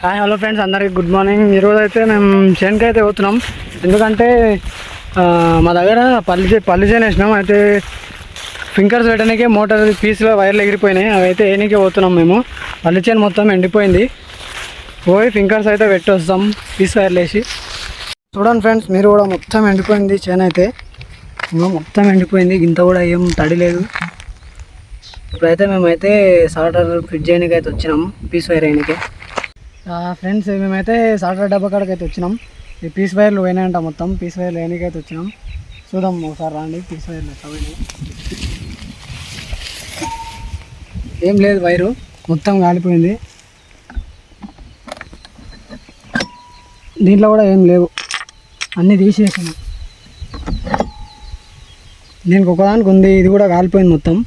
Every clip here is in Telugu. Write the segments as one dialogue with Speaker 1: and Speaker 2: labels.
Speaker 1: హాయ్ హలో ఫ్రెండ్స్, అందరికి గుడ్ మార్నింగ్. ఈరోజు అయితే మేము చేనుకి అయితే పోతున్నాం. ఎందుకంటే మా దగ్గర పల్లి చేను వేసినాం. అయితే ఫింకర్స్ పెట్టడానికి మోటార్ పీస్లో వైర్లు ఎగిరిపోయినాయి. అవి అయితే ఏనికే పోతున్నాం మేము. పల్లి చేను మొత్తం ఎండిపోయింది. పోయి ఫింకర్స్ అయితే పెట్టి వస్తాం పీస్ వైర్లు వేసి. చూడండి ఫ్రెండ్స్, మీరు కూడా మొత్తం ఎండిపోయింది చేను అయితే. ఇంకా మొత్తం ఎండిపోయింది, ఇంత కూడా ఏం తడి లేదు. ఇప్పుడైతే మేమైతే సాల్టర్ ఫిట్ చేయడానికి అయితే వచ్చినాం పీస్ వైర్ వేయడానికి. ఫ్రెండ్స్, మేమైతే సాల్టర్ డబ్బా కాడికి అయితే వచ్చినాం. ఈ పీస్ వైర్లు పోయినాయంట, మొత్తం పీస్ వైర్లు వేయడానికి అయితే వచ్చినాం. చూద్దాం ఒకసారి రండి. పీస్ వైర్లు ఎట్లా ఏం లేదు, వైరు మొత్తం కాలిపోయింది. దీంట్లో కూడా ఏం లేవు, అన్నీ తీసేసాను. దీనికి ఒకదానికి ఉంది, ఇది కూడా కాలిపోయింది మొత్తం.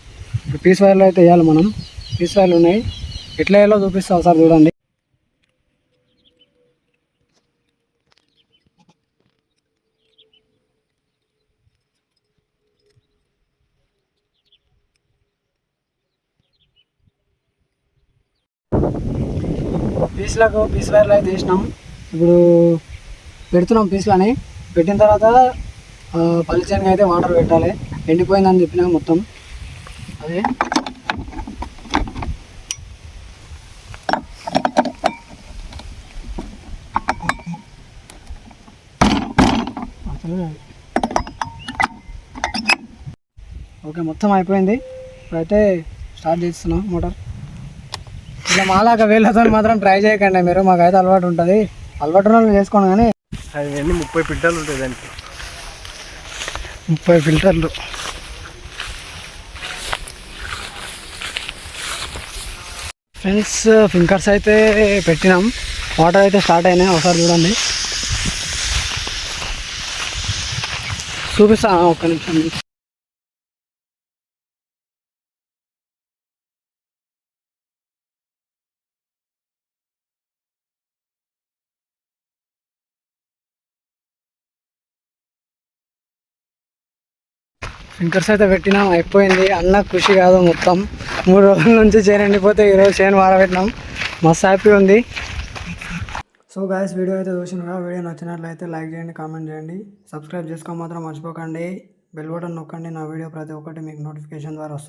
Speaker 1: ఇప్పుడు పీస్ వైర్లు అయితే వేయాలి మనం. పీస్ వైర్లు ఉన్నాయి, ఎట్లా వేయాలో చూపిస్తా ఒకసారి చూడండి. పీస్ వైర్లు అయితే వేసినాం. ఇప్పుడు పెడుతున్నాం పీస్లని. పెట్టిన తర్వాత పల్లి చేనుకి అయితే వాటర్ పెట్టాలి. ఎండిపోయిందని చెప్పినా మొత్తం. అదే ఓకే, మొత్తం అయిపోయింది. ఇప్పుడైతే స్టార్ట్ చేస్తున్నాం మోటార్. ఇలా మాలాగా వేళ్ళతో మాత్రం ట్రై చేయకండి మీరు, మాకైతే అలవాటు ఉంటుంది. అలవాటు ఉన్న చేసుకోండి. కానీ
Speaker 2: అవన్నీ 30 ఫిల్టర్లు ఉంటాయి దానికి.
Speaker 1: 30 ఫిల్టర్లు. ఫ్రెండ్స్, ఫింకర్స్ అయితే పెట్టినాం. వాటర్ అయితే స్టార్ట్ అయినాయి, ఒకసారి చూడండి. చూపిస్తాను ఒక్క నిమిషం. ఫింకర్స్ అయితే పెట్టినాం, అయిపోయింది. అన్న ఖుషి కాదు, మొత్తం 3 రోజుల నుంచి చేను ఎండిపోతే ఈరోజు చేను వారబెట్టినాం. మస్తు హ్యాపీ ఉంది. సో గాయస్, వీడియో అయితే చూసినారా? వీడియో నచ్చినట్లయితే లైక్ చేయండి, కామెంట్ చేయండి, సబ్స్క్రైబ్ చేసుకో మాత్రం మర్చిపోకండి. బెల్ బటన్ నొక్కండి. నా వీడియో ప్రతి ఒక్కటి మీకు నోటిఫికేషన్ ద్వారా వస్తుంది.